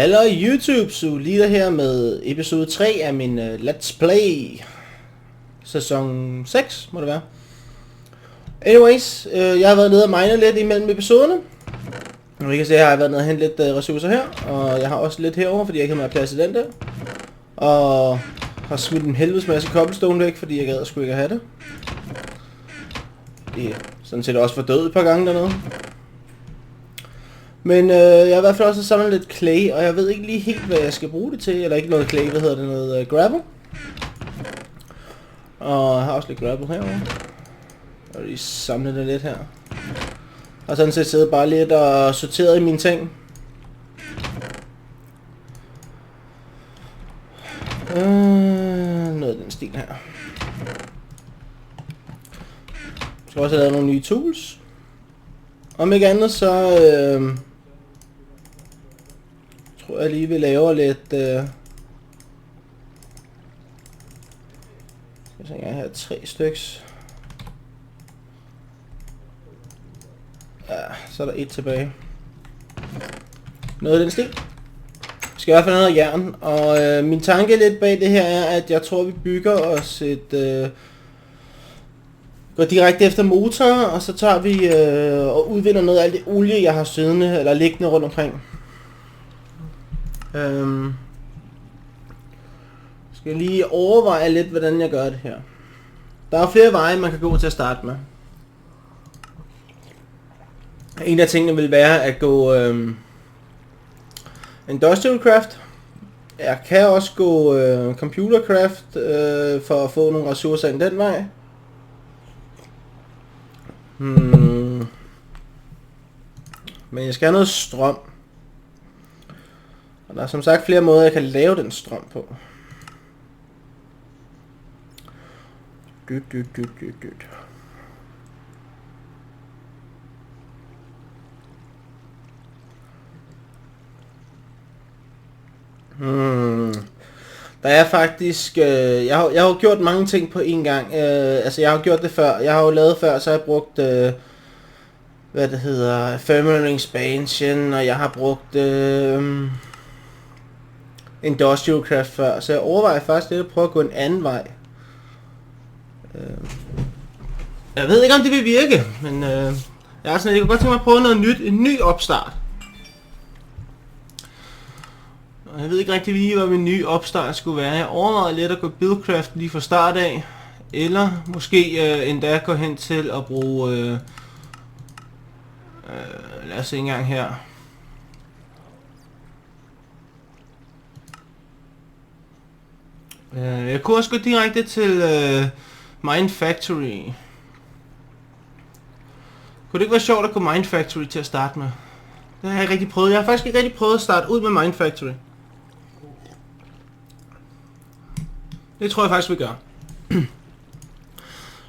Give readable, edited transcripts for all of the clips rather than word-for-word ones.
Hallo YouTube, Solida her med episode 3 af min Let's Play sæson 6, må det være. Anyways, jeg har været nede og mine lidt imellem episoderne. Og I kan se, at jeg har været nede og hente lidt ressourcer her, og jeg har også lidt herover, fordi jeg ikke har mere plads i den der. Og har smidt en helvedes masse cobblestone væk, fordi jeg gad sgu ikke have det. Det er sådan set også for død et par gange dernede. Men jeg har i hvert fald også samlet lidt clay, og jeg ved ikke lige helt, hvad jeg skal bruge det til. Eller ikke noget clay, hvad hedder det, noget gravel. Og jeg har også lidt gravel herovre. Og lige samlet det lidt her. Og sådan set siddet bare lidt og sorteret i mine ting. Noget af den stil her. Jeg skal også have lavet nogle nye tools. Om ikke andet så tror jeg lige vi laver lidt jeg har 3 styks. Ja, så er der 1 tilbage. Noget af den stil. Vi skal i hvert fald have noget jern. Og min tanke lidt bag det her er, at jeg tror vi bygger os et går direkte efter motor, og så tager vi og udvinder noget af alt det olie, jeg har siddende eller liggende rundt omkring. Skal lige overveje lidt, hvordan jeg gør det her. Der er flere veje, man kan gå til at starte med. En af tingene vil være at gå industrial craft. Jeg kan også gå computer craft for at få nogle ressourcer ind den vej. Men jeg skal have noget strøm. Og der er som sagt flere måder jeg kan lave den strøm på. Der er faktisk jeg har jo gjort mange ting på en gang. Altså jeg har gjort det før. Jeg har jo lavet før, så har jeg brugt hvad det hedder, thermal expansion, og jeg har brugt industrial craft før, så jeg overvejer faktisk lidt at prøve at gå en anden vej. Jeg ved ikke om det vil virke, men jeg er sådan, jeg kunne godt tænke mig at prøve noget nyt, en ny opstart. Og jeg ved ikke rigtig lige, hvad min nye opstart skulle være. Jeg overvejede lidt at gå buildcraft lige fra start af, eller måske endda gå hen til at bruge lad os se en gang her. Jeg kunne også gå direkte til Mine Factory. Kunne det ikke være sjovt at gå Mine Factory til at starte med? Det har jeg ikke rigtig prøvet. Jeg har faktisk ikke rigtig prøvet at starte ud med Mine Factory. Det tror jeg faktisk vi gør.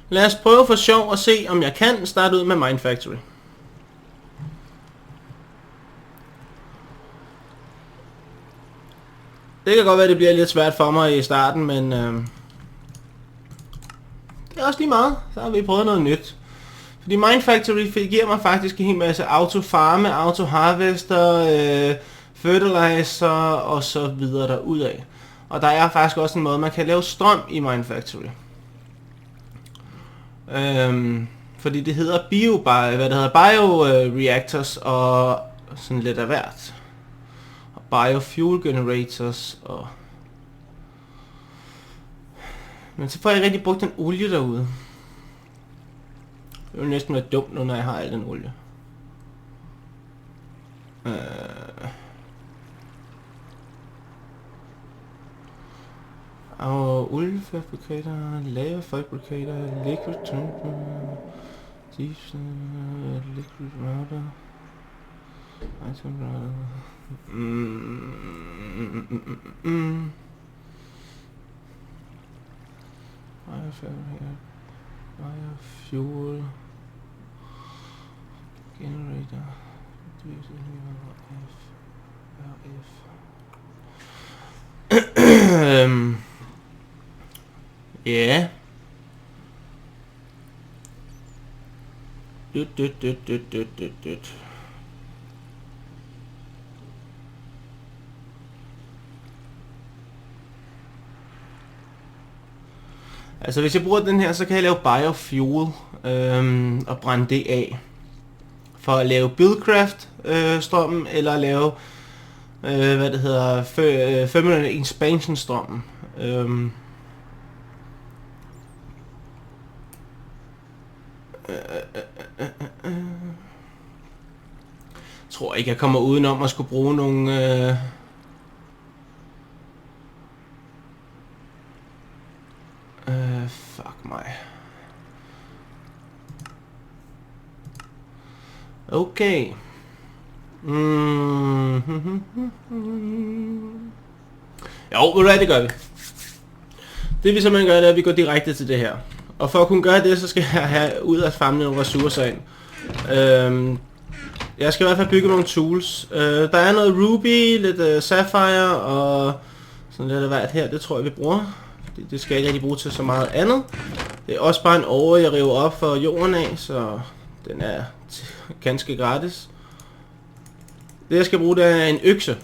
Lad os prøve for sjov at se om jeg kan starte ud med Mine Factory. Det kan godt være, at det bliver lidt svært for mig i starten, men det er også lige meget. Så har vi prøvet noget nyt. Fordi Mine Factory giver mig faktisk en hel masse auto-farme, auto-harvester, fertilizer og så videre derudad. Og der er faktisk også en måde, man kan lave strøm i Mine Factory. Fordi det hedder bioreactors og sådan lidt af hvert. Biofuel generators og... Men så får jeg ikke rigtig brugt den olie derude. Det vil næsten være dumt nu, når jeg har al den olie. Og oliefabrikator, lava fabrikator, liquid transfer, deep liquid router, item router. Biofuel generator. Ja. Dut. Altså hvis jeg bruger den her, så kan jeg lave biofuel og brænde det af. For at lave buildcraft strømmen, eller lave hvad det hedder, feminine expansion strømmen. Tror ikke jeg kommer udenom at skulle bruge nogle fuck mig. Okay. Jo, ved du hvad, det gør vi. Det vi simpelthen gør, det er, at vi går direkte til det her. Og for at kunne gøre det, så skal jeg have ud at famle nogle ressourcer ind. Jeg skal i hvert fald bygge nogle tools. Der er noget ruby, lidt sapphire og sådan lidt af hvert her. Det tror jeg vi bruger. Det skal jeg ikke rigtig bruge til så meget andet. Det er også bare en åre, jeg river op for jorden af, så den er ganske gratis. Det jeg skal bruge, det er en økse.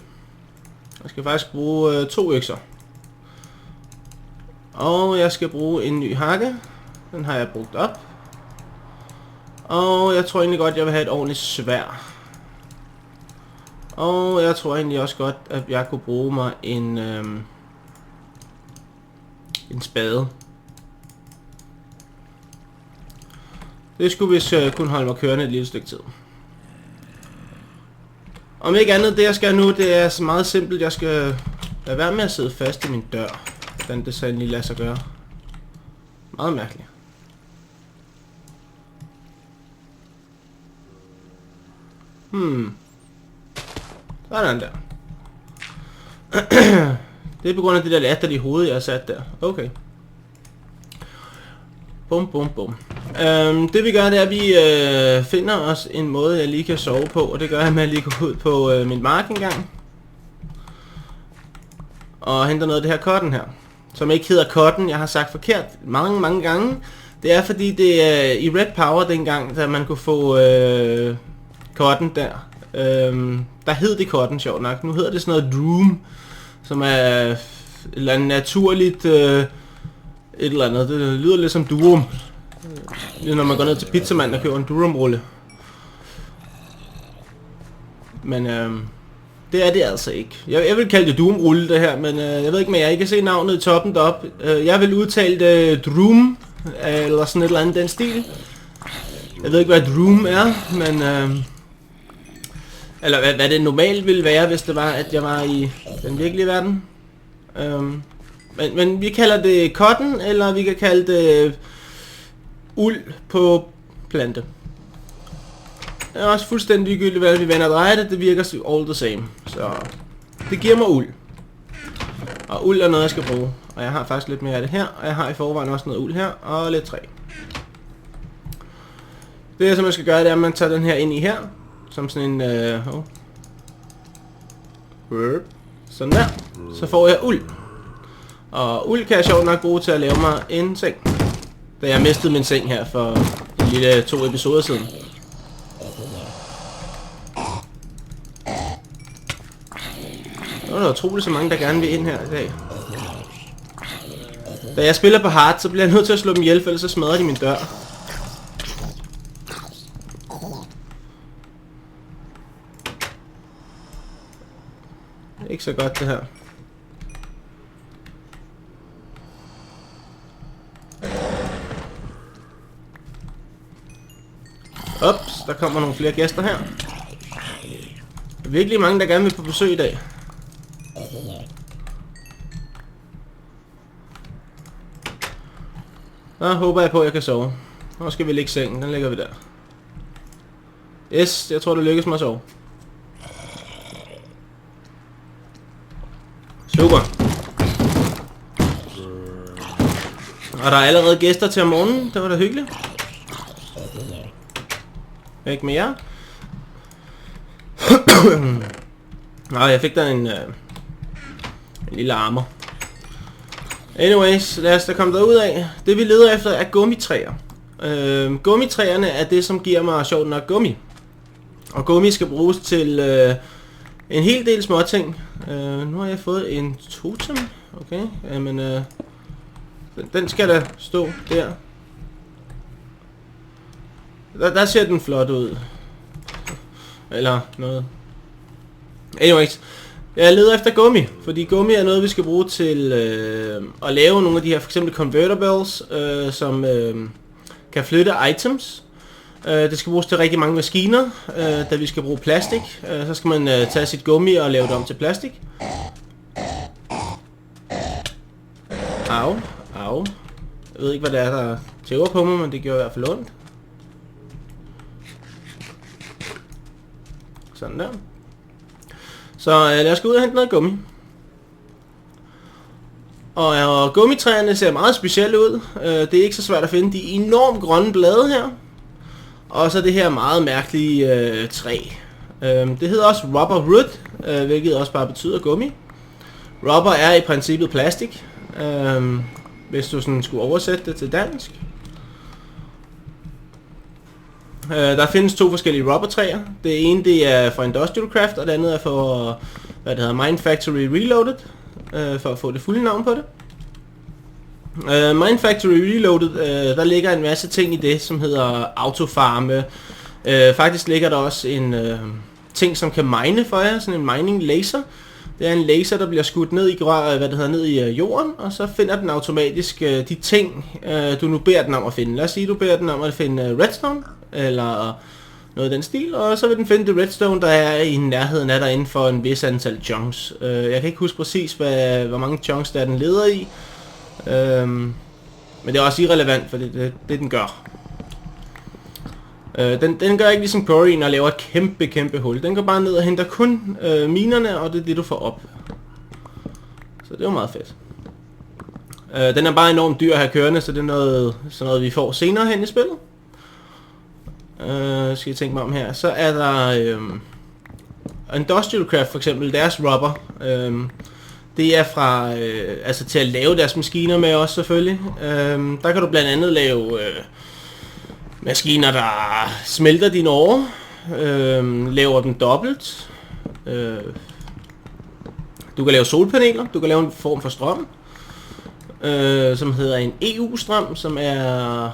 Jeg skal faktisk bruge 2 økser. Og jeg skal bruge en ny hakke. Den har jeg brugt op. Og jeg tror egentlig godt, jeg vil have et ordentligt sværd. Og jeg tror egentlig også godt, at jeg kunne bruge mig en spade. Det skulle vist kunne holde mig kørende et lille stykke tid. Om ikke andet, det jeg skal nu, det er så meget simpelt. Jeg skal lade være med at sidde fast i min dør. Hvordan det så lige lader sig gøre. Meget mærkeligt. Sådan der. Det er på grund af det der latterlige hoved, jeg har sat der. Okay. Bum, bum, bum. Det vi gør, det er, at vi finder os en måde, jeg lige kan sove på. Og det gør jeg med at lige gå ud på min mark en gang. Og henter noget af det her cotton her. Som ikke hedder cotton, jeg har sagt forkert mange gange. Det er fordi det er i Red Power dengang, da man kunne få cotton der. Der hed det cotton, sjovt nok. Nu hedder det sådan noget droom, som er et eller andet naturligt et eller andet. Det lyder lidt som durum. Det er når man går ned til pizzamanden og køber en durumrulle. Men det er det altså ikke. Jeg vil kalde det durumrulle det her, men jeg ved ikke, men jeg kan se navnet i toppen deroppe. Jeg vil udtale det drum, eller sådan et eller andet den stil. Jeg ved ikke, hvad drum er, men eller hvad det normalt ville være, hvis det var, at jeg var i den virkelige verden. Men vi kalder det cotton, eller vi kan kalde det uld på plante. Det er også fuldstændig ligegyldigt, hvad vi vender og drejer det. Det virker all the same. Så det giver mig uld. Og uld er noget, jeg skal bruge. Og jeg har faktisk lidt mere af det her. Og jeg har i forvejen også noget uld her. Og lidt træ. Det som jeg skal gøre, det er, at man tager den her ind i her. Som sådan en... sådan der. Så får jeg uld. Og uld kan jeg sjovt nok bruge til at lave mig en seng. Da jeg mistede min seng her for en lille 2 episoder siden. Der er utroligt så mange, der gerne vil ind her i dag. Da jeg spiller på hard, så bliver jeg nødt til at slå dem ihjel, for ellers så smadrer de min dør. Ikke så godt det her. Ups, der kommer nogle flere gæster her. Der er virkelig mange, der gerne vil på besøg i dag. Så håber jeg på, at jeg kan sove. Nu skal vi lægge sengen, den lægger vi der. Yes, jeg tror det lykkes mig at sove. Super. Og der er allerede gæster til om morgenen, det var da hyggeligt. Væk med jer. Nå, jeg fik der en lille armor. Anyways, lad os da komme derud af. Det vi leder efter er gummitræer. Gummitræerne er det, som giver mig sjovt nok gummi. Og gummi skal bruges til en hel del småting. Nu har jeg fået en totem. Okay, jamen Den skal da stå der. Der ser den flot ud. Eller noget. Anyways. Jeg leder efter gummi, fordi gummi er noget, vi skal bruge til at lave nogle af de her, for eksempel convertibles, som kan flytte items. Det skal bruges til rigtig mange maskiner, da vi skal bruge plastik. Så skal man tage sit gummi og lave det om til plastik. Au. Jeg ved ikke, hvad det er, der tæver på mig, men det gjorde i hvert fald ondt. Sådan der. Så lad os gå ud og hente noget gummi. Og gummitræerne ser meget specielle ud. Det er ikke så svært at finde de enormt grønne blade her. Og så det her meget mærkelige træ. Det hedder også rubber root, hvilket også bare betyder gummi. Rubber er i princippet plastik, hvis du sådan skulle oversætte det til dansk. Der findes 2 forskellige rubbertræer. Det ene det er for Industrial Craft, og det andet er for, hvad det hedder, Mine Factory Reloaded, for at få det fulde navn på det. Mine Factory Reloaded, der ligger en masse ting i det, som hedder autofarme. Faktisk ligger der også en ting, som kan mine for jer, sådan en mining laser. Det er en laser, der bliver skudt ned i, ned i jorden, og så finder den automatisk de ting, du nu beder den om at finde. Lad os sige, du beder den om at finde redstone, eller noget af den stil, og så vil den finde det redstone, der er i nærheden af dig inden for en vis antal chunks. Jeg kan ikke huske præcis, hvor mange chunks der den leder i, men det er også irrelevant, for det den gør. Den gør ikke ligesom Quarryen og laver et kæmpe hul. Den går bare ned og henter kun minerne, og det er det, du får op. Så det er jo meget fedt. Den er bare enormt dyr at have kørende, så det er sådan noget vi får senere hen i spillet. Skal jeg tænke mig om her. Så er der Industrial Craft for eksempel, deres rubber. Det er fra, altså til at lave deres maskiner med også selvfølgelig. Der kan du blandt andet lave maskiner, der smelter dine årer, laver dem dobbelt. Du kan lave solpaneler, du kan lave en form for strøm, som hedder en EU-strøm, som er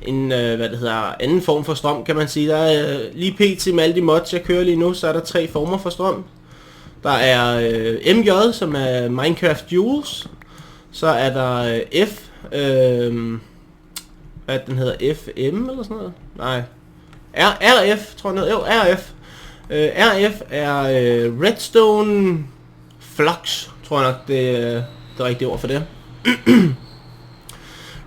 en anden form for strøm, kan man sige. Der er lige pt. Med alle de mods, jeg kører lige nu, så er der 3 former for strøm. Der er MJ, som er Minecraft Joules. Så er der hvad den hedder, FM eller sådan noget? Nej. RF, tror jeg. Jo, RF. RF er Redstone Flux, tror jeg nok, det er det rigtige ord for det.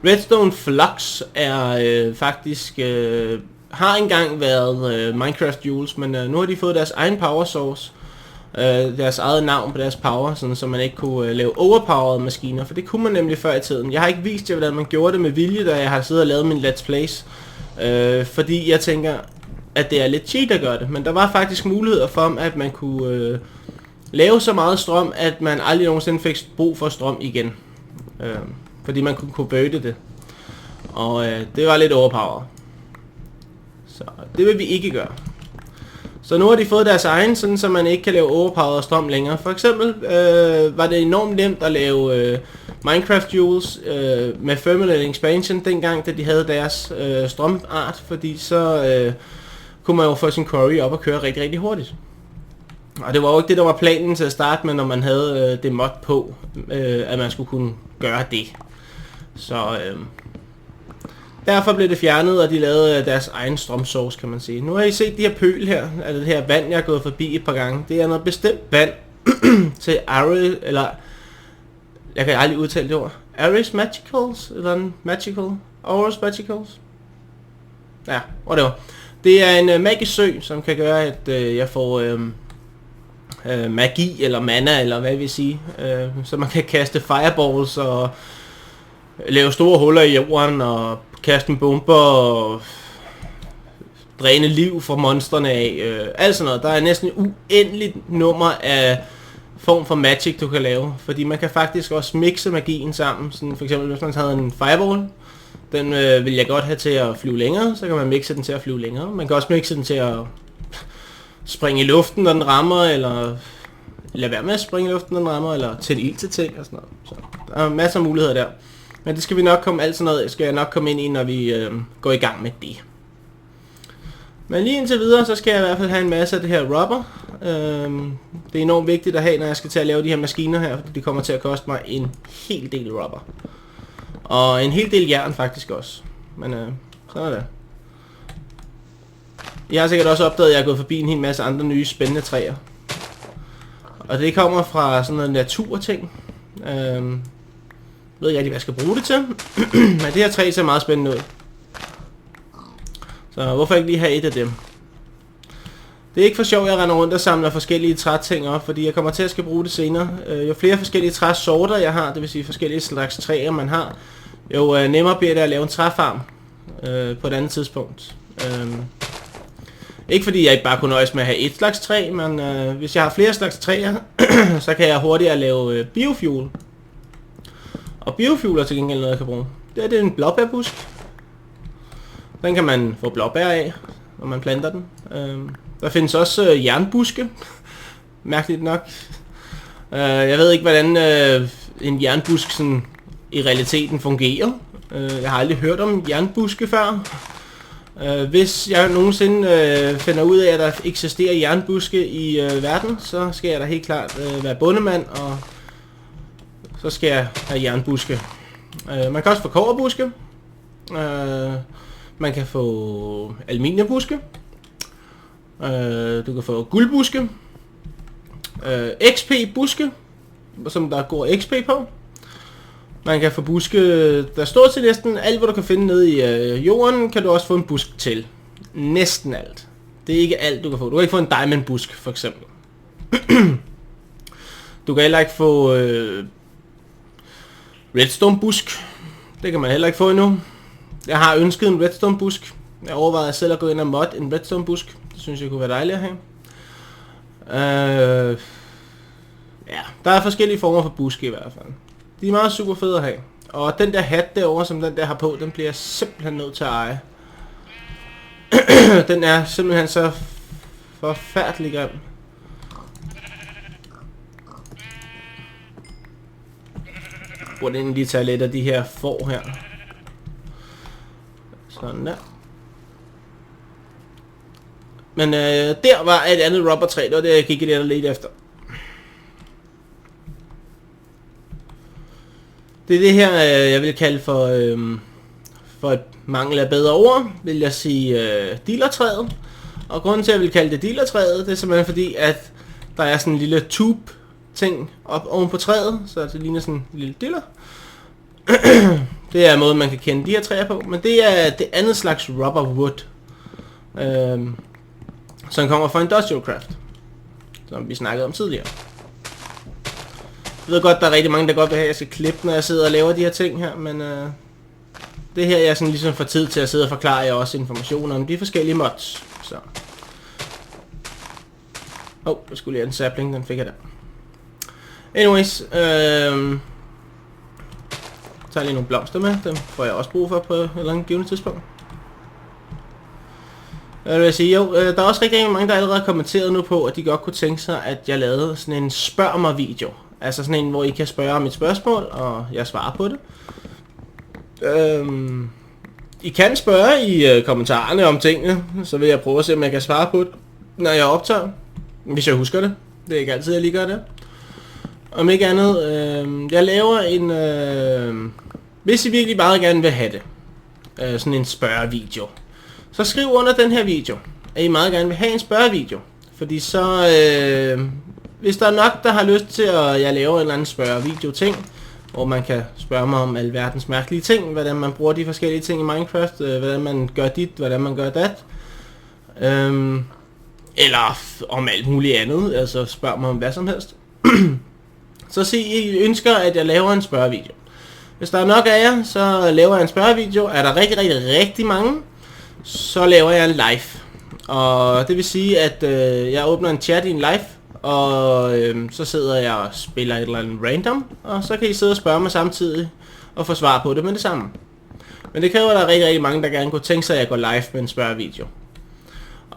Redstone Flux er faktisk, har engang været Minecraft Joules, men nu har de fået deres egen power source. Deres eget navn på deres power, sådan, så man ikke kunne lave overpowered maskiner, for det kunne man nemlig før i tiden. Jeg har ikke vist jer, hvordan man gjorde det med vilje, da jeg har siddet og lavet min Let's Plays, fordi jeg tænker, at det er lidt cheat at gøre det, men der var faktisk muligheder for, at man kunne lave så meget strøm, at man aldrig nogensinde fik brug for strøm igen, fordi man kunne converte det, og det var lidt overpowered, så det vil vi ikke gøre. Så nu har de fået deres egen, sådan så man ikke kan lave overpowered strøm længere. For eksempel var det enormt nemt at lave Minecraft Joules med Thermal Expansion dengang, da de havde deres strømart, fordi så kunne man jo få sin quarry op og køre rigtig hurtigt. Og det var jo ikke det, der var planen til at starte med, når man havde det mod på, at man skulle kunne gøre det. Så derfor blev det fjernet, og de lavede deres egen strømsource, kan man sige. Nu har I set de her pøl her, altså det her vand, jeg har gået forbi et par gange. Det er noget bestemt vand til Ares, eller jeg kan aldrig udtale det ord. Ares Magicals, eller Magical, Ares Magicals. Ja, whatever. Det er en magisk sø, som kan gøre, at jeg får magi, eller mana, eller hvad jeg vil sige. Så man kan kaste fireballs, og lave store huller i jorden, og kaste en bomber, og dræne liv fra monsterne af. Alt sådan noget. Der er næsten et uendeligt nummer af form for magic, du kan lave. Fordi man kan faktisk også mixe magien sammen. Sådan for eksempel, hvis man havde en fireball, den vil jeg godt have til at flyve længere, så kan man mixe den til at flyve længere. Man kan også mixe den til at springe i luften, når den rammer, eller lade være med at springe i luften, når den rammer, eller tænde ild til ting og sådan noget. Så der er masser af muligheder der. Men det skal vi nok komme, alt sådan noget skal jeg nok komme ind i, når vi går i gang med det. Men lige indtil videre, så skal jeg i hvert fald have en masse af det her rubber. Det er enormt vigtigt at have, når jeg skal til at lave de her maskiner her, fordi det kommer til at koste mig en hel del rubber. Og en hel del jern faktisk også. Men sådan er det. Jeg har sikkert også opdaget, at jeg er gået forbi en hel masse andre nye spændende træer. Og det kommer fra sådan noget naturting. Jeg ved ikke rigtig, hvad jeg skal bruge det til. Men det her træ ser meget spændende ud. Så hvorfor ikke lige have et af dem? Det er ikke for sjov, at jeg render rundt og samler forskellige træting op, fordi jeg kommer til at skal bruge det senere. Jo flere forskellige træsorter jeg har, det vil sige forskellige slags træer man har, jo nemmere bliver det at lave en træfarm på et andet tidspunkt. Ikke fordi jeg ikke bare kunne nøjes med at have et slags træ, men hvis jeg har flere slags træer, så kan jeg hurtigere lave biofuel. Og biofuel er til gengæld noget, jeg kan bruge. Det er en blåbærbusk. Den kan man få blåbær af, når man planter den. Der findes også jernbuske. Mærkeligt nok. Jeg ved ikke, hvordan en jernbusk sådan, i realiteten fungerer. Jeg har aldrig hørt om jernbuske før. Hvis jeg nogensinde finder ud af, at der eksisterer jernbuske i verden, så skal jeg da helt klart være bondemand, og så skal jeg have jernbuske. Man kan også få kobberbuske. Man kan få aluminiumbuske. Du kan få guldbuske. XP-buske, som der går XP på. Man kan få buske, der står til næsten alt, hvad du kan finde nede i jorden, kan du også få en busk til. Næsten alt. Det er ikke alt, du kan få. Du kan ikke få en diamondbusk, for eksempel. Du kan heller ikke få redstone-busk. Det kan man heller ikke få endnu. Jeg har ønsket en redstone-busk. Jeg overvejede selv at gå ind og mod en redstone-busk. Det synes jeg kunne være dejligt at have. Ja, der er forskellige former for buske i hvert fald. De er meget super fede at have. Og den der hat derovre, som den der har på, den bliver jeg simpelthen nødt til at eje. Den er simpelthen så forfærdelig grim. Burde egentlig lige tage lidt af de her får her. Sådan der. Men der var et andet rubbertræ, det var det jeg gik lidt efter. Det er det her, jeg vil kalde for et mangel af bedre ord, vil jeg sige dealertræet. Og grunden til, at jeg vil kalde det dealertræet, det er simpelthen fordi, at der er sådan en lille tube ting op oven på træet, så det ligner sådan en lille dealer. Det er måden, man kan kende de her træer på, men det er det andet slags rubber wood, som kommer fra Industrial Craft, som vi snakkede om tidligere. Jeg ved godt, der er rigtig mange, der godt vil have, at jeg skal klippe, når jeg sidder og laver de her ting her, men det her, jeg sådan ligesom får tid til at sidde og forklare jer også informationer om de forskellige mods. Så. Jeg skulle lige have en sapling, den fik jeg der. Anyways, tager lige nogle blomster med, dem får jeg også brug for på et eller andet givende tidspunkt. Jeg vil sige, jo, der er også rigtig mange, der allerede har kommenteret nu på, at de godt kunne tænke sig, at jeg lavede sådan en spørg mig video. Altså sådan en, hvor I kan spørge om et spørgsmål, og jeg svarer på det. I kan spørge i kommentarerne om tingene, så vil jeg prøve at se, om jeg kan svare på det, når jeg optager. Hvis jeg husker det. Det er ikke altid, jeg lige gør det. Om ikke andet, jeg laver en... hvis I virkelig meget gerne vil have det, sådan en spørgevideo, så skriv under den her video, at I meget gerne vil have en spørgevideo. Fordi så, hvis der er nok, der har lyst til, at jeg laver en eller anden spørgevideo ting, hvor man kan spørge mig om alverdens mærkelige ting, hvordan man bruger de forskellige ting i Minecraft, hvordan man gør dit, hvordan man gør dat, eller om alt muligt andet, altså spørg mig om hvad som helst. Så sig, I ønsker, at jeg laver en spørgevideo. Hvis der er nok af jer, så laver jeg en spørgevideo. Er der rigtig mange, så laver jeg en live. Og det vil sige, at jeg åbner en chat i en live, og så sidder jeg og spiller et eller andet random, og så kan I sidde og spørge mig samtidig, og få svar på det med det samme. Men det kræver, at der er rigtig mange, der gerne kunne tænke sig, at jeg går live med en spørgevideo.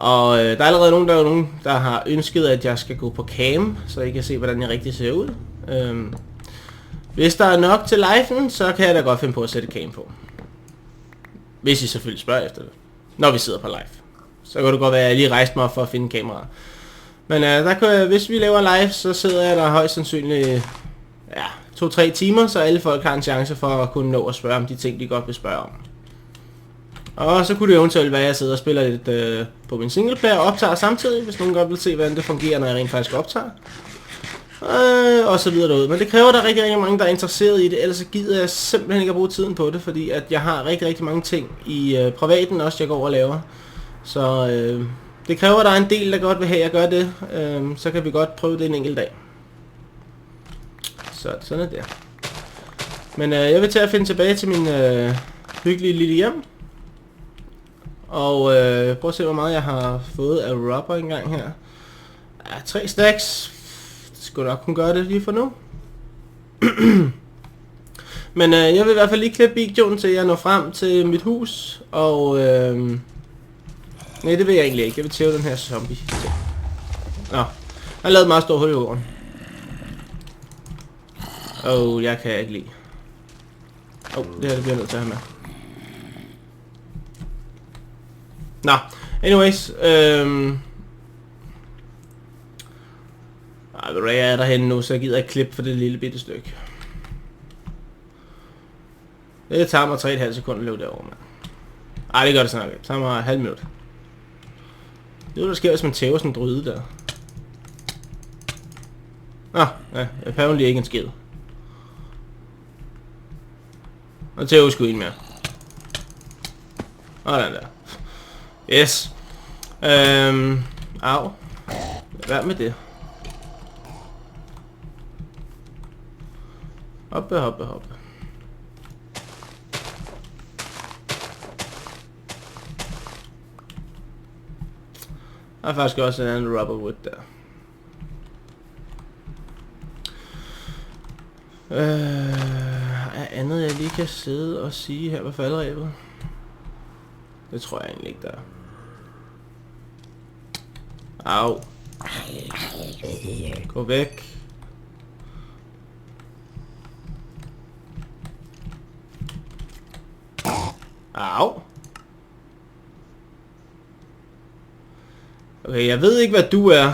Og der er allerede nogen, der har ønsket, at jeg skal gå på cam, så I kan se, hvordan jeg rigtig ser ud. Hvis der er nok til liven, så kan jeg da godt finde på at sætte cam på. Hvis I selvfølgelig spørger efter det. Når vi sidder på live. Så kan det godt være, at jeg lige rejste mig op for at finde kamera. Men hvis vi laver live, så sidder jeg der højst sandsynligt 2-3 timer, så alle folk har en chance for at kunne nå at spørge om de ting, de godt vil spørge om. Og så kunne det eventuelt være, at jeg sidder og spiller lidt på min singleplayer og optager samtidig, hvis nogen godt vil se, hvordan det fungerer, når jeg rent faktisk optager. Og så videre derude. Men det kræver, at der er rigtig, rigtig mange, der er interesseret i det, ellers så gider jeg simpelthen ikke at bruge tiden på det, fordi at jeg har rigtig, rigtig mange ting i privaten også, jeg går og laver. Så det kræver, at der er en del, der godt vil have, at jeg gør det. Så kan vi godt prøve det en enkelt dag. Så sådan er det. Men jeg vil til at finde tilbage til min hyggelige lille hjem. Og prøv at se, hvor meget jeg har fået af rubber engang her. 3 stacks. Det skulle nok kunne gøre det lige for nu. Men jeg vil i hvert fald lige klippe videoen til jeg når frem til mit hus. Og nej, det vil jeg egentlig ikke. Jeg vil tæve den her zombie. Nå, han lavede et meget stort hul i jorden. Jeg kan ikke lide. Det her det bliver jeg nødt til at have med. Nå, anyways. Jeg er derhenne nu, så jeg gider ikke klippe for det lille bitte stykke. Det tager mig 3,5 sekunder at løbe derovre, mand. Ej, det gør det snart ikke. Det tager mig halv minut. Det er der sker, hvis man tæver sådan en dryde der. Ja, apparently ikke en skid. Og tæver sgu en mere. Og den der. Yes. Au. Hvad med det? Hoppe. Der er faktisk også en anden rubber wood der. Er andet jeg lige kan sidde og sige her på faldrebet? Det tror jeg egentlig ikke der er. Au. Gå væk. Au. Okay, jeg ved ikke hvad du er.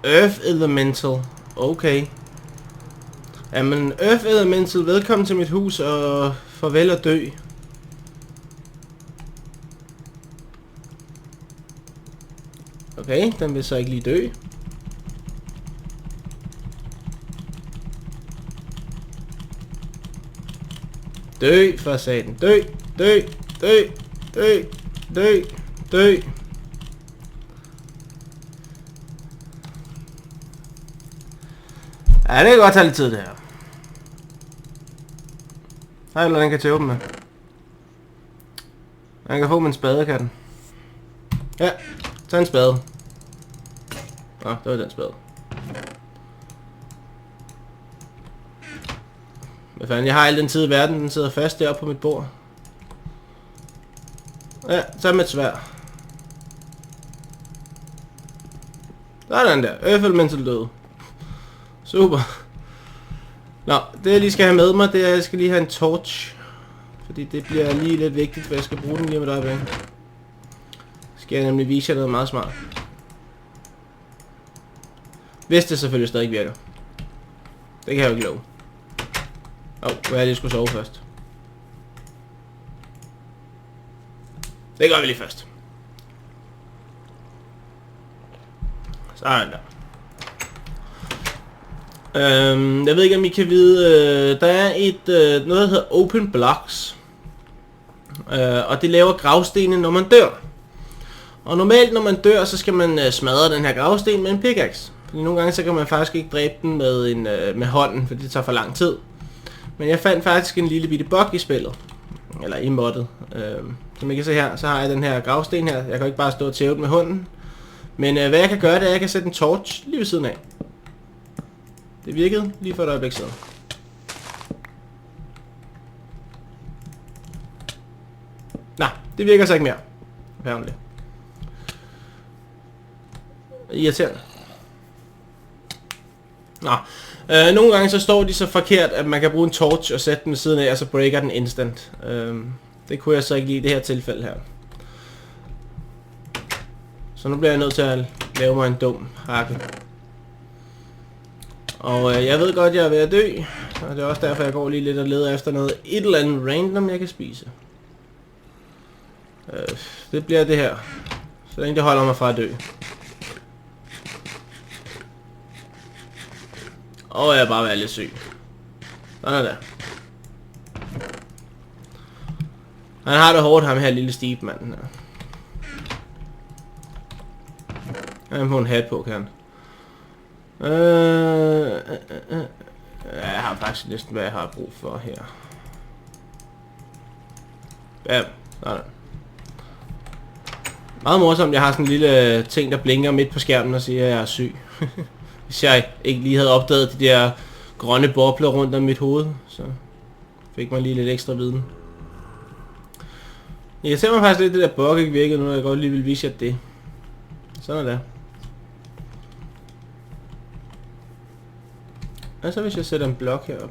Earth Elemental. Okay. Jamen, Earth Elemental, velkommen til mit hus og farvel at dø. Okay, den vil så ikke lige dø. Dø for satan. Dø. Ja, det kan godt tage lidt tid det her. Der er eller den kan tæve dem med. Man kan få med en spade, kan den. Ja, tag en spade. Nå, det var den spade. Hvad fanden, jeg har al den tid i verden, den sidder fast deroppe på mit bord. Ja, tag med et sværd. Der er den der, Earth Elemental død. Super. Nå, det jeg lige skal have med mig, det er, at jeg skal lige have en torch. Fordi det bliver lige lidt vigtigt, for jeg skal bruge den lige med dig væk. Skal jeg nemlig vise jer noget meget smart. Hvis det selvfølgelig stadig virker. Det kan jeg jo ikke love. Hvad er det, jeg skulle sove først? Det gør vi lige først. Sådan der. Jeg ved ikke om I kan vide, der er noget der hedder Open Blocks. Og det laver gravstene når man dør. Og normalt når man dør, så skal man smadre den her gravsten med en pickaxe. Fordi nogle gange så kan man faktisk ikke dræbe den med hånden, for det tager for lang tid. Men jeg fandt faktisk en lille bitte bug i spillet. Eller i moddet. Som I kan se her, så har jeg den her gravsten her. Jeg kan ikke bare stå og tæve den med hånden. Men hvad jeg kan gøre, det er, at jeg kan sætte en torch lige ved siden af. Det virkede lige for et øjeblik siden. Nå, Det virker så ikke mere. Apparently. Irriterende. Nå. Nogle gange så står de så forkert, at man kan bruge en torch og sætte den ved siden af, og så breaker den instant. Det kunne jeg så ikke lide i det her tilfælde her. Så nu bliver jeg nødt til at lave mig en dum hakke. Og jeg ved godt, jeg er ved at dø. Og det er også derfor, jeg går lige lidt og leder efter noget et eller andet random, jeg kan spise. Det bliver det her. Så længe det holder mig fra at dø. Og jeg er bare været lidt syg. Sådan er det. Han har det hårdt, ham her lille Steve-manden her. Han får en hat på, kan han. Jeg har faktisk næsten, hvad jeg har brug for her. Bam. Sådan. Meget morsomt, jeg har sådan en lille ting, der blinker midt på skærmen og siger, at jeg er syg. Hvis jeg ikke lige havde opdaget de der grønne bobler rundt om mit hoved, så fik man lige lidt ekstra viden. Jeg ser mig faktisk lidt, det der bug ikke virkede nu, jeg godt lige vil vise jer det. Sådan er det. Hvad så hvis jeg sætter en blok herop?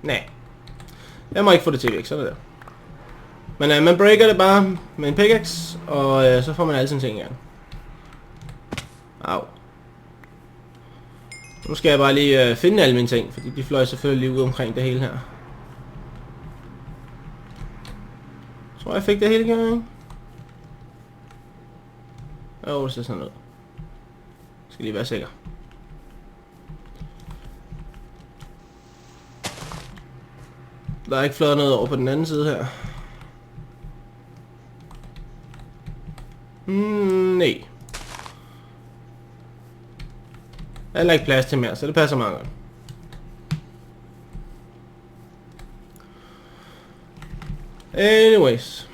Nej. Jeg må ikke få det til væk, sådan er det. Men man breaker det bare med en pickaxe, og så får man alle sine ting igen. Au. Nu skal jeg bare lige finde alle mine ting, fordi de fløj selvfølgelig lige ud omkring det hele her. Jeg tror jeg fik det hele igen, ikke? Jo, det ser sådan ud. Jeg skal lige være sikker. Der er ikke fløjet noget over på den anden side her. Nej. Der er ikke plads til mere, så det passer meget godt. Anyways.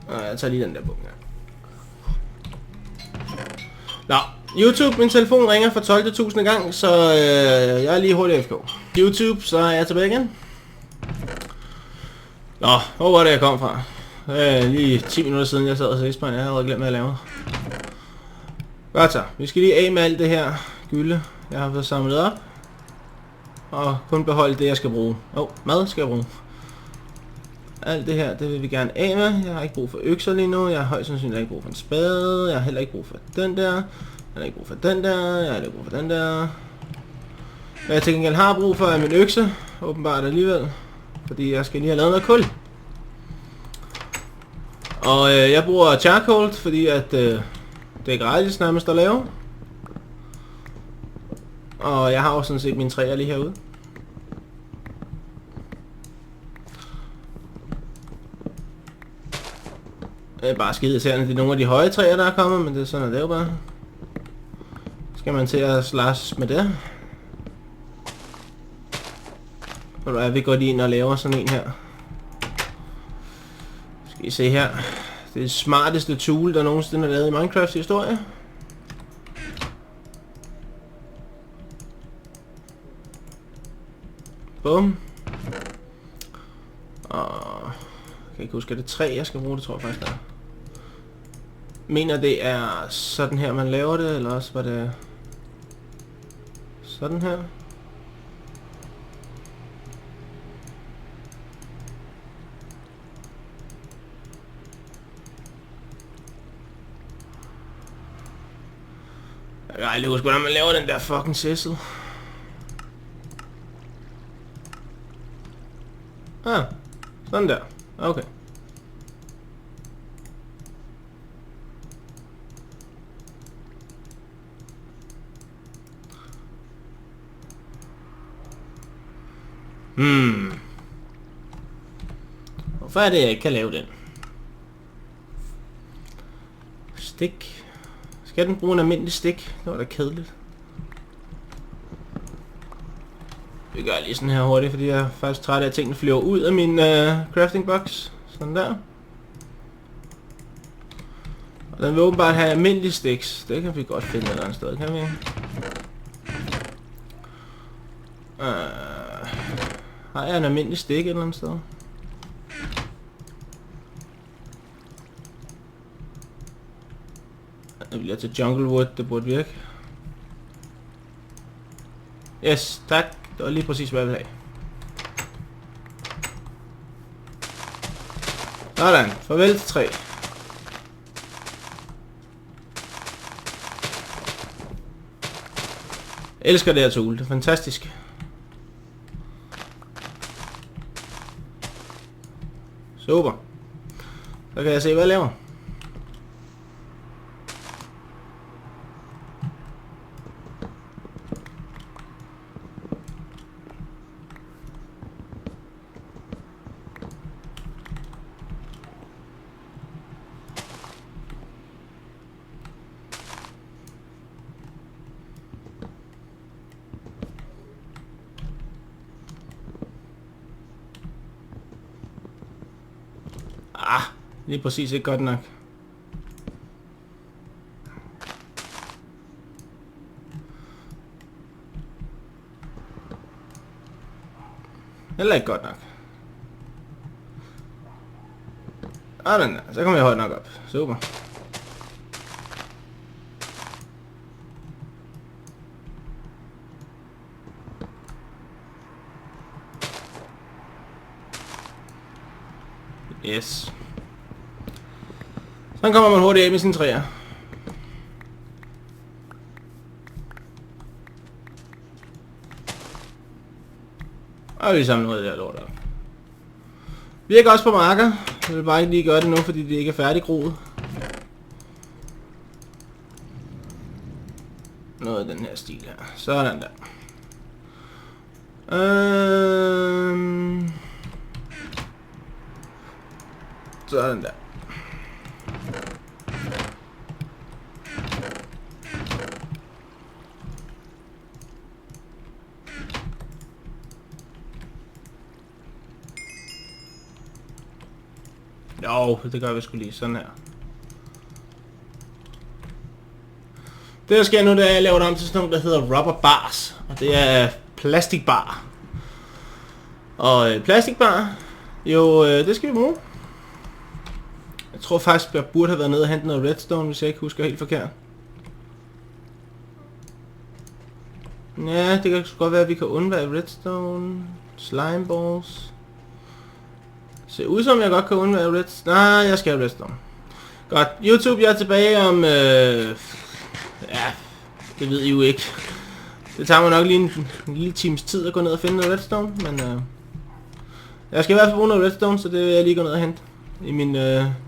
Jeg tager lige den der bog her. Nå, YouTube, min telefon ringer for 12.000 gang, så jeg er lige hurtigt FK. YouTube, så er jeg tilbage igen. Nå, hvor var det jeg kom fra? Lige 10 minutter siden jeg sad og ses på, jeg havde glemt hvad jeg lavede. Godt så, vi skal lige af med alt det her gylde, jeg har fået samlet op. Og kun beholde det jeg skal bruge. Mad skal jeg bruge. Alt det her, det vil vi gerne af med. Jeg har ikke brug for økser lige nu, jeg har højst sandsynligt ikke brug for en spade. Jeg har heller ikke brug for den der. Jeg har ikke brug for den der, jeg har ikke brug for den der. Hvad jeg til gengæld har brug for er min økse, åbenbart alligevel. Fordi jeg skal lige have lavet noget kul. Og jeg bruger charcoal, fordi at det er gratis nærmest at lave. Og jeg har også sådan set mine træer lige herude. Det er bare skide irriterende, det er nogle af de høje træer der er kommet, men det er sådan, at det er jo bare. Skal man til at slås med det. Og vi går lige ind og laver sådan en her. Skal I se her. Det er det smarteste tool, der nogensinde er lavet i Minecrafts historie. Bum. Og jeg kan ikke huske, at det er 3, jeg skal bruge det, tror jeg faktisk der. Mener det er sådan her, man laver det, eller også var det sådan her. Jeg kan aldrig huske, hvordan man laver den der fucking sessel. Sådan der. Okay. Hvorfor er det, jeg ikke kan lave den? Stik. Skal den bruge en almindelig stik? Det var da kedeligt. Vi gør lige sådan her hurtigt, fordi jeg er faktisk træt af, at tingene flyver ud af min crafting box. Sådan der. Og den vil åbenbart have almindelige sticks. Det kan vi godt finde et eller andet sted, kan vi? Har jeg en almindelig stik et eller andet sted? Jeg vil til Jungle Wood, det burde virke. Yes, tak. Det var lige præcis, hvad jeg ville have. Sådan, farvel til 3. Jeg elsker det her tool, det er fantastisk. Super. Så kan jeg se, hvad jeg laver. Lige præcis ikke godt nok. Heller ikke godt nok. Sådan der. Så kommer jeg højt nok op. Super. Yes. Så kommer man hurtigt af med sine træer. Og vi samler noget af det her lort op. Virker også på marker. Jeg vil bare ikke lige gøre det nu, fordi det ikke er færdiggroet. Noget af den her stil her. Sådan der. Sådan der. Jo, det gør vi sgu lige sådan her. Det der sker nu, det er, at jeg laver det om til sådan noget, der hedder rubber bars. Og det er plastikbar. Og plastikbar, jo, det skal vi bruge. Jeg tror faktisk, jeg burde have været nede og hentet noget redstone, hvis jeg ikke husker helt forkert. Ja, det kan godt være, at vi kan undvære redstone. Slime balls. Ser ud som jeg godt kan undvære redstone. Nej, jeg skal have redstone. Godt, YouTube, jeg er tilbage om... ja, det ved I jo ikke. Det tager mig nok lige en lille times tid at gå ned og finde noget redstone, men... jeg skal i hvert fald bruge noget redstone, så det vil jeg lige gå ned og hente. I min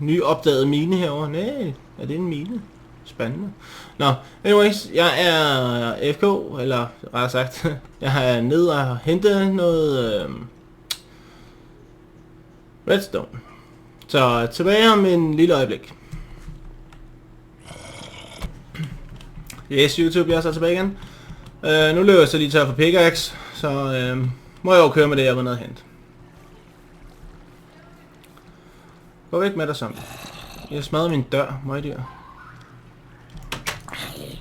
nye opdagede mine herovre. Nej, er det en mine? Spændende. Nå, anyways, jeg er FK, eller rettere sagt, jeg er nede og hente noget redstone. Så tilbage om en lille øjeblik. Yes, YouTube, jeg er så tilbage igen. Nu løber jeg så lige tør for pickaxe, så må jeg jo køre med det, jeg var nede og hente. Gå væk med dig, zombie. Jeg smadrer min dør, møgdyr.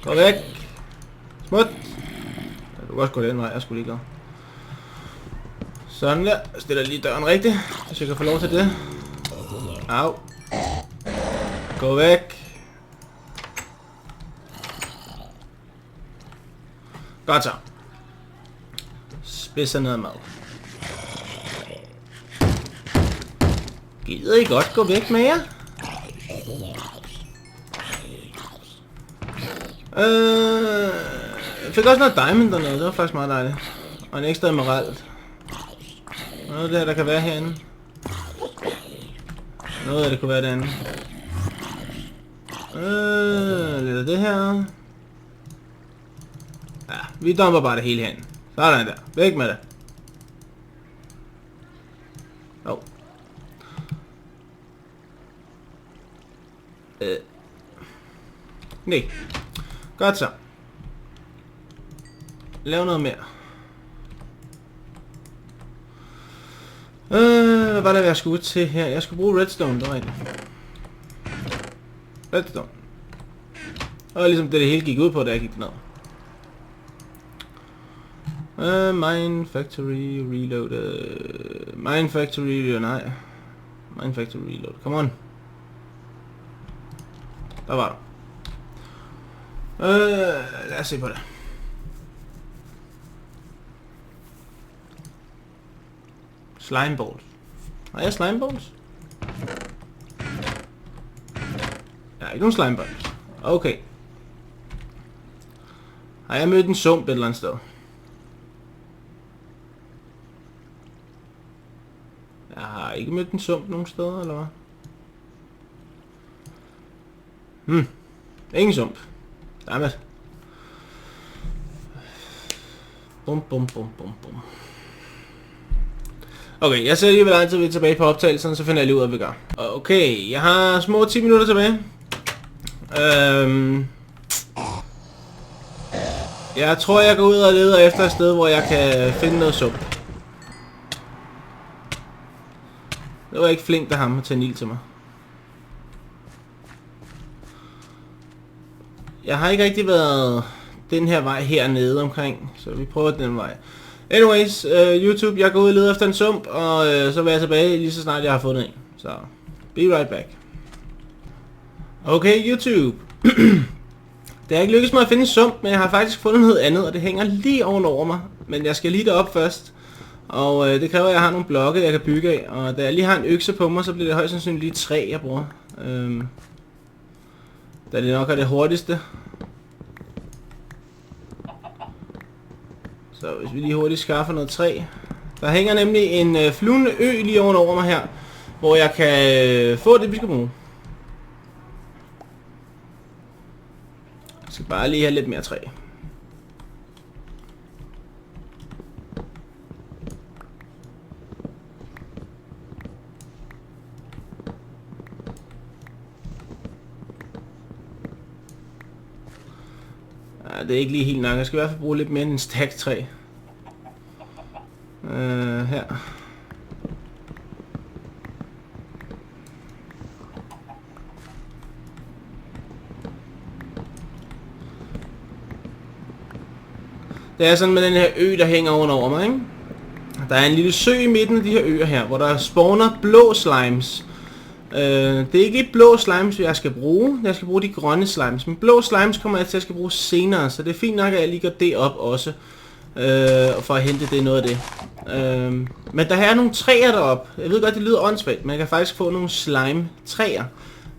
Gå væk. Smut. Du kan også gå den vej, jeg skulle lige gå. Sådan der. Jeg stiller lige døren rigtigt, hvis jeg kan få lov til det. Au. Gå væk. Godt så. Spidser noget mad. Gider I godt gå væk med jer? Jeg fik også noget diamond dernede, det var faktisk meget dejligt. Og en ekstra emerald. Noget der kan være herinde. Noget af det kunne være derinde. Lidt af det her. Ja, vi dumper bare det hele hen. Sådan der. Væk med det. Oh. Nej. Godt så. Lav noget mere. Hvad var det, jeg skulle til her? Jeg skulle bruge redstone, det var rigtigt. Redstone. Og ligesom det hele gik ud på, da jeg gik ned. Mine Factory Reloaded. Mine Factory, nej. Mine Factory Reloaded, come on. Der var der. Lad os se på det. Slime balls. Har jeg slime balls? Ja, ikke nogen slime balls. Okay. Har jeg mødt en sump et eller andet sted? Jeg har ikke mødt en sump nogen steder, eller hvad? Ingen sump. Dammit. Bum bum bum bum bum. Okay, jeg ser lige, hvor lang tid vi er tilbage på optagelsen, så finder jeg lige ud af, hvad vi gør. Okay, jeg har små 10 minutter tilbage. Jeg tror, jeg går ud og leder efter et sted, hvor jeg kan finde noget sump. Det var ikke flink af ham at tage en ild til mig. Jeg har ikke rigtig været den her vej hernede omkring, så vi prøver den vej. Anyways, YouTube, jeg går ud og leder efter en sump, og så vil jeg tilbage lige så snart jeg har fundet en. Så, be right back. Okay, YouTube. Det har ikke lykkedes mig at finde en sump, men jeg har faktisk fundet noget andet, og det hænger lige ovenover mig. Men jeg skal lige derop først. Og det kræver, at jeg har nogle blokke, jeg kan bygge af. Og da jeg lige har en økse på mig, så bliver det højst sandsynligt lige træ, jeg bruger. Da det nok er det hurtigste. Så hvis vi lige hurtigt skaffer noget træ. Der hænger nemlig en flyvende ø lige ovenover mig her, hvor jeg kan få det, vi skal bruge. Jeg skal bare lige have lidt mere træ. Ja, det er ikke lige helt nok. Jeg skal i hvert fald bruge lidt mere end en stack træ. Her. Det er sådan med den her ø, der hænger ovenover mig, ikke? Der er en lille sø i midten af de her øer her, hvor der spawner blå slimes. Det er ikke blå slimes, jeg skal bruge. Jeg skal bruge de grønne slimes. Men blå slimes kommer jeg til at skal bruge senere, så det er fint nok, at jeg lige gør det op også. For at hente det noget af det. Men der er nogle træer deroppe. Jeg ved godt, det lyder åndssvagt, men jeg kan faktisk få nogle slime træer,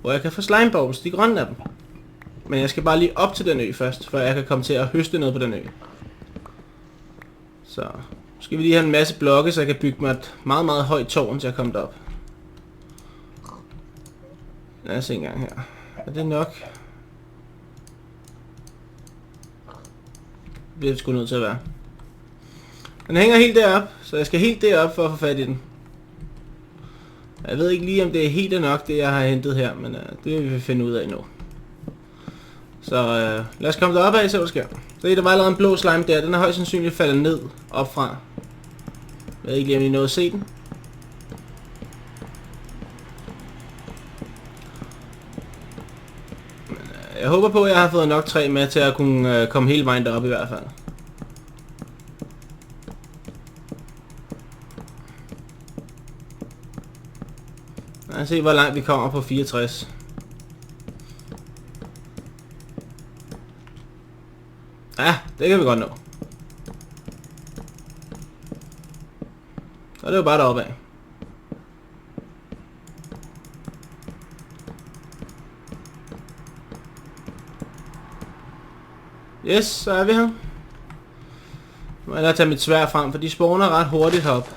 hvor jeg kan få slime balls, de grønne af dem. Men jeg skal bare lige op til den ø først, før jeg kan komme til at høste noget på den ø. Så skal vi lige have en masse blokke, så jeg kan bygge mig et meget, meget højt tårn, til jeg kommer derop. Lad os se en gang her. Er det nok? Det bliver sgu nødt til at være. Den hænger helt derop, så jeg skal helt derop for at få fat i den. Jeg ved ikke lige, om det er helt nok, det jeg har hentet her, men det vil vi finde ud af nu. Så lad os komme derop af, så hvad der sker. Så der var allerede en blå slime der, den er højst sandsynligt faldet ned opfra. Jeg ved ikke lige, om I nåede at se den. Men, jeg håber på, at jeg har fået nok træ med til at kunne komme hele vejen derop i hvert fald. Lad os se, hvor langt vi kommer på 64. Ja, det kan vi godt nå. Så er det jo bare deroppe af. Yes, så er vi her. Nu må jeg tage mit sværd frem, for de spawner ret hurtigt heroppe.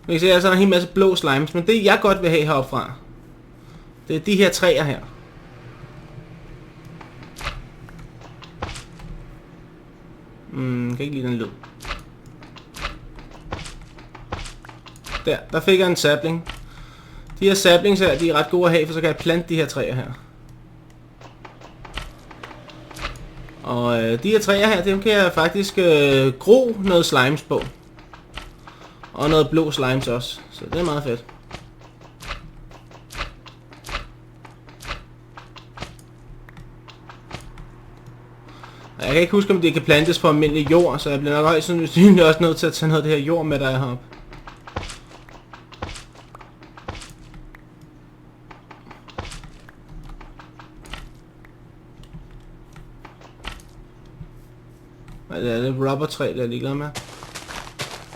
Vi kan se, at der er en hel masse blå slimes, men det jeg godt vil have heroppe fra, det er de her træer her. Kan ikke lide den lyd. Der fik jeg en sapling. De her saplings her, de er ret gode at have, for så kan jeg plante de her træer her. Og de her træer her, dem kan jeg faktisk gro noget slimes på. Og noget blå slimes også, så det er meget fedt. Jeg kan ikke huske, om det kan plantes på almindelig jord, så jeg bliver nok højst sandsynligt også nødt til at tage noget af det her jord med, der er heroppe. Det er det rubbertræ, der er ligeglad med.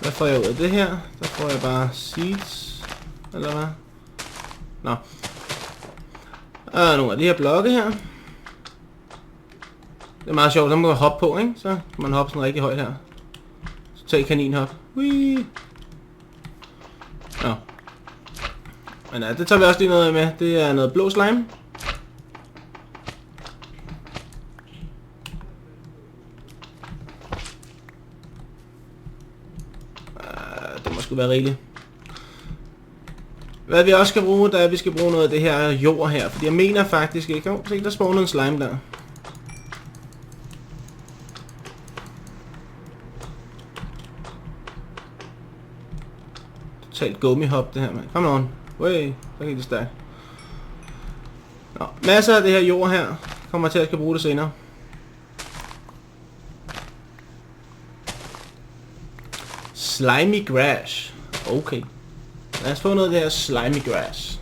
Hvad får jeg ud af det her? Der får jeg bare seeds, eller hvad? Nå. Nogle af de her blokke her. Det er meget sjovt, så man kan hoppe på, ikke? Så kan man hoppe sådan rigtig højt her. Så tag kaninhop. Whee! Nå. Men ja, det tager vi også lige noget med. Det er noget blå slime. Det må sgu være rigeligt. Hvad vi også skal bruge, det er, at vi skal bruge noget af det her jord her. Fordi jeg mener faktisk ikke... se, der spawnede en slime der. Totalt gummihop det her, mand. Kom on. Way. Så gik det stærkt. Nå, masser af det her jord her. Kommer til at skal bruge det senere. Slimy grass. Okay. Lad os få noget af det her slimy grass.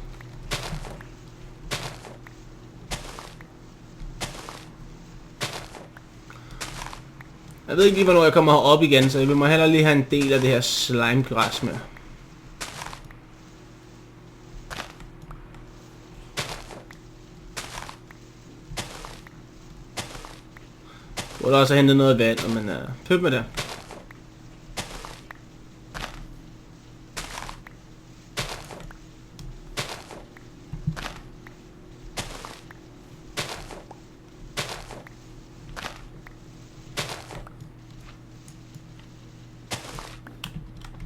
Jeg ved ikke lige, hvornår jeg kommer herop igen, så vi må heller lige have en del af det her slime grass med. Jeg burde også have hentet noget vand, men pyt med det.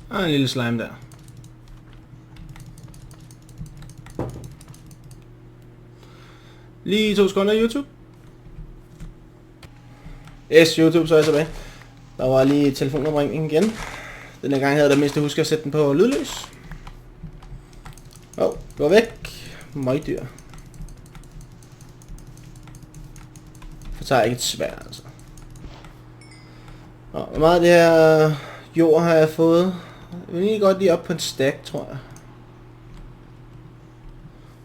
Og en lille slime der. Lige 2 sekunder YouTube. Yes, YouTube, så er jeg tilbage. Der var lige telefonopringning igen. Denne gang havde jeg da mindst huske at sætte den på lydløs. Gå væk. Møgdyr. For tager jeg ikke et sværd, altså. Hvor meget af det her jord har jeg fået? Jeg vil lige godt lige op på en stack, tror jeg.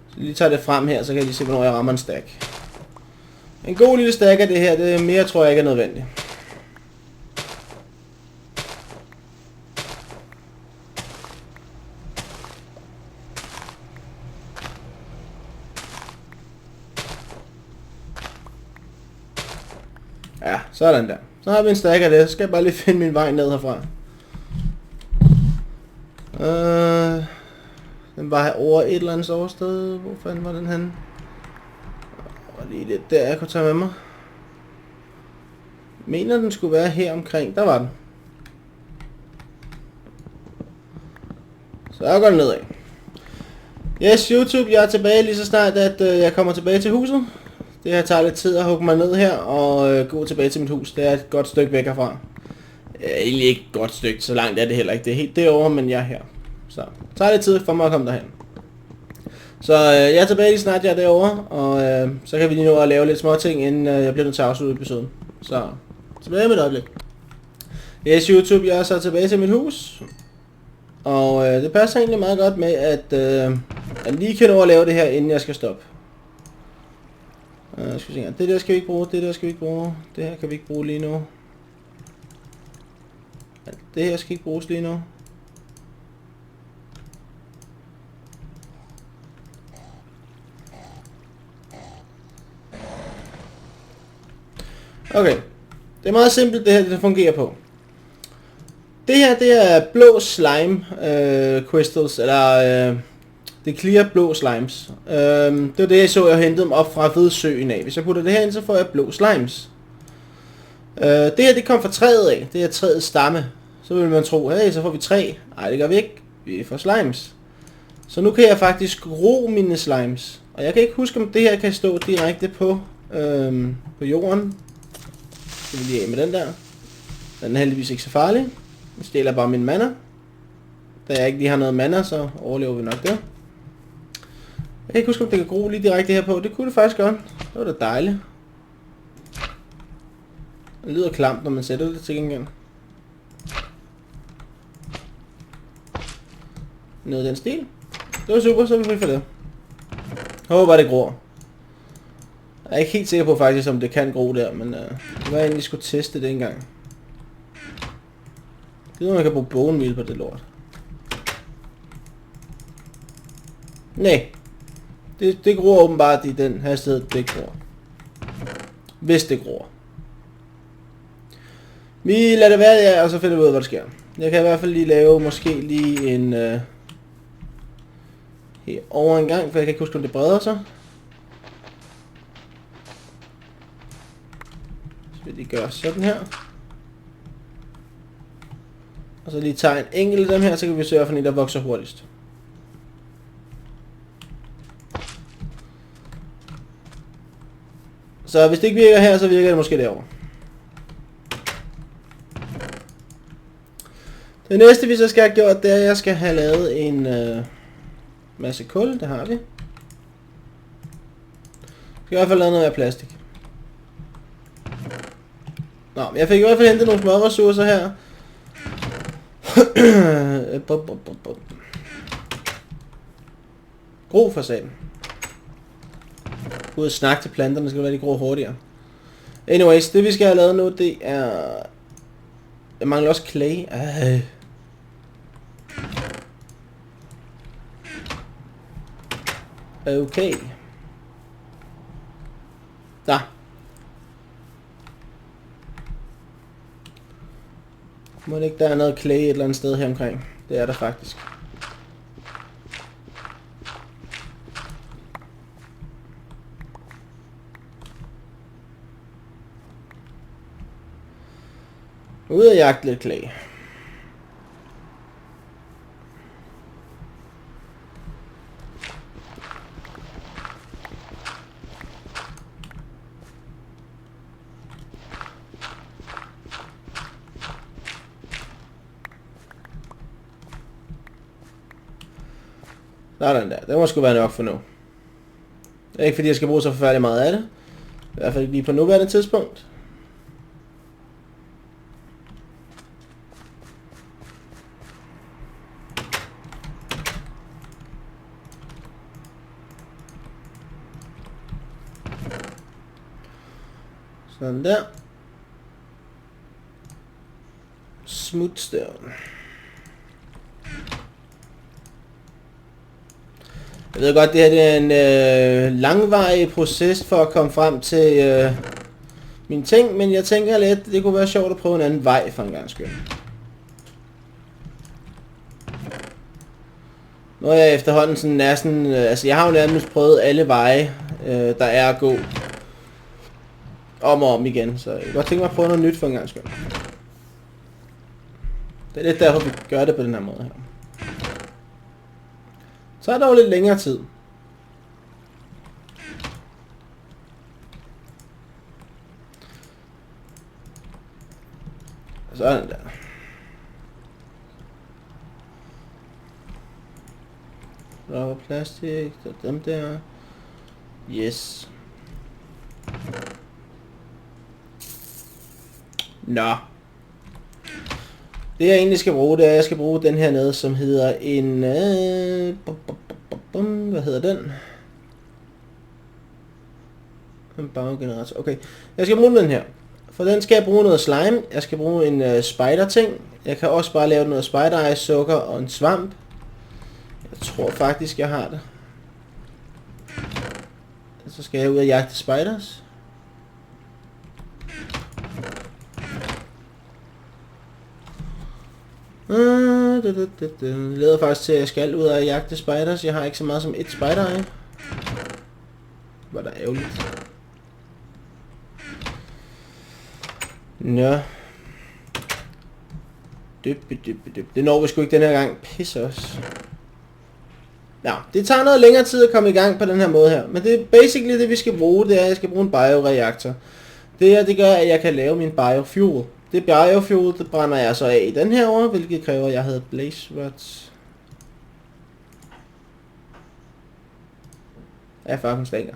Så lige tager det frem her, så kan jeg lige se, hvornår jeg rammer en stack. En god lille stack af det her, det mere tror jeg ikke er nødvendigt. Ja, sådan der. Så har vi en stack af det, så skal jeg bare lige finde min vej ned herfra. Den var over et eller andet oversted. Hvor fanden var den henne? Og lige lidt der, jeg kunne tage med mig. Mener den skulle være her omkring. Der var den. Så jeg går nedad. Yes, YouTube, jeg er tilbage lige så snart, at jeg kommer tilbage til huset. Det her tager lidt tid at hugge mig ned her og gå tilbage til mit hus. Det er et godt stykke væk herfra. Egentlig ikke et godt stykke, så langt er det heller ikke. Det er helt derovre, men jeg er her. Så det tager lidt tid for mig at komme derhen. Så jeg er tilbage lige snart, jeg er derovre, og så kan vi lige nå at lave lidt små ting, inden jeg bliver nødt til at afslutte episoden. Så tilbage med et øjeblik. Yes, YouTube, jeg er så tilbage til mit hus. Og det passer egentlig meget godt med, at jeg lige kan nå at lave det her, inden jeg skal stoppe. Skal vi se, det der skal vi ikke bruge, det der skal vi ikke bruge, det her kan vi ikke bruge lige nu. Det her skal ikke bruges lige nu. Okay, det er meget simpelt det her, det fungerer på. Det her, det er blå slime crystals, eller det clear blå slimes. Det var det, jeg så, jeg hentede dem op fra Vedsøen af. Hvis jeg putter det her ind, så får jeg blå slimes. Det her, det kom fra træet af. Det er træets stamme. Så vil man tro, hey, så får vi træ. Nej, det gør vi ikke. Vi får slimes. Så nu kan jeg faktisk gro mine slimes. Og jeg kan ikke huske, om det her kan stå direkte på jorden. Så vil lige af med den der. Den er heldigvis ikke så farlig. Jeg stjæler bare min mana. Da jeg ikke lige har noget mana, så overlever vi nok det. Jeg kan ikke huske, om det kan gro lige direkte herpå. Det kunne det faktisk godt. Det var da dejligt. Det lyder klamt, når man sætter det til gengæld. Noget af den stil. Det var super, så er vi fri for det. Jeg håber bare det gror. Jeg er ikke helt sikker på faktisk, om det kan gro der, men det var egentlig skulle teste det engang. Det ved, man kan bruge bone meal på det lort. Nej. Det gror åbenbart i den hastighed, det gror. Hvis det gror. Vi lader det være, ja, og så finder vi ud af, hvad der sker. Jeg kan i hvert fald lige lave måske lige en... her over en gang, for jeg kan ikke huske, om det breder sig. Så vil de gøre sådan her. Og så lige tage en enkelt af dem her, så kan vi sørge for en, der vokser hurtigst. Så hvis det ikke virker her, så virker det måske derovre. Det næste vi så skal have gjort, det er, at jeg skal have lavet en masse kul. Det har vi. Jeg skal i hvert fald lave noget af plastik. Nå, jeg fik i hvert fald hentet nogle små ressourcer her. Gro for satan. Ud og snakke til planterne, skal være de gro hurtigere. Anyways, det vi skal have lavet nu, det er... Jeg mangler også clay. Okay. Der. Må det ikke der er noget clay et eller andet sted her omkring? Det er der faktisk. Ud og jagte lidt clay. Sådan der. Det må sgu være nok for nu. Det er ikke fordi jeg skal bruge så forfærdeligt meget af det. I hvert fald ikke lige på nuværende tidspunkt. Sådan der. Smoothstone. Jeg ved godt, det her det er en langvarig proces for at komme frem til mine ting, men jeg tænker lidt, det kunne være sjovt at prøve en anden vej for en gang skyld. Nu er jeg efterhånden sådan næsten, altså jeg har jo nærmest prøvet alle veje, der er at gå om og om igen, så jeg kan godt tænke mig at prøve noget nyt for en gang skyld. Det er lidt derfor, vi gør det på den her måde her. Så er der jo lidt længere tid. Sådan der. Der var plastik, der er dem der. Yes. Nå. Det jeg egentlig skal bruge, det er, at jeg skal bruge den her nede, som hedder en... hvad hedder den? En baggenerator. Okay. Jeg skal bruge den her. For den skal jeg bruge noget slime. Jeg skal bruge en spider ting. Jeg kan også bare lave noget spider ice, sukker og en svamp. Jeg tror faktisk, jeg har det. Så skal jeg ud og jagte spiders. Det leder faktisk til, at jeg skal ud og jagte spiders. Jeg har ikke så meget som et spider eye. Hvor der er ærgerligt. Nå. Det når vi sgu ikke den her gang. Pisse os. Ja, det tager noget længere tid at komme i gang på den her måde her. Men det er basically det vi skal bruge. Det er, at jeg skal bruge en bioreaktor. Det her, det gør, at jeg kan lave min biofuel. Det biofuel, det brænder jeg så af i den her over, hvilket kræver, at jeg havde blaze rods. Ja, fucking stikker.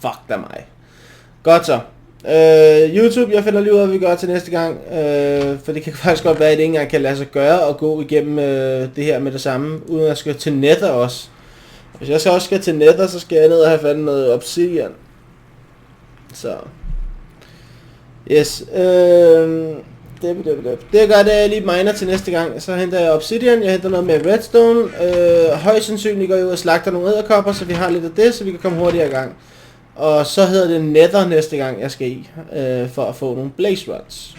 Fuck da mig. Godt så. YouTube, jeg finder lige ud af, hvad vi gør til næste gang. For det kan faktisk godt være, at det ikke engang kan lade sig gøre at gå igennem det her med det samme, uden at jeg skal til Nether også. Hvis jeg så også skal til Nether, så skal jeg ned og have fat i noget Obsidian. Så. Yes. Det jeg gør, det er, jeg lige miner til næste gang. Så henter jeg Obsidian, jeg henter noget med Redstone. Højst sandsynligt går jeg ud og slagter nogle edderkopper, så vi har lidt af det, så vi kan komme hurtigere i gang. Og så hedder det Nether næste gang, jeg skal i, for at få nogle Blaze Rods.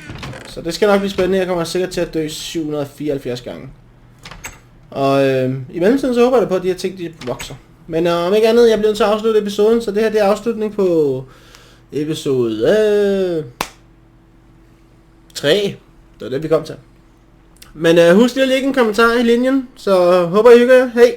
Så det skal nok blive spændende, jeg kommer sikkert til at dø 774 gange. Og i mellemtiden så håber jeg på, at de her ting de vokser. Men om ikke andet, jeg bliver nødt til at afslutte episoden, så det her det er afslutning på episode 3. Det var det, vi kom til. Men husk lige at lægge en kommentar i linjen, så håber I hygger jer. Hej!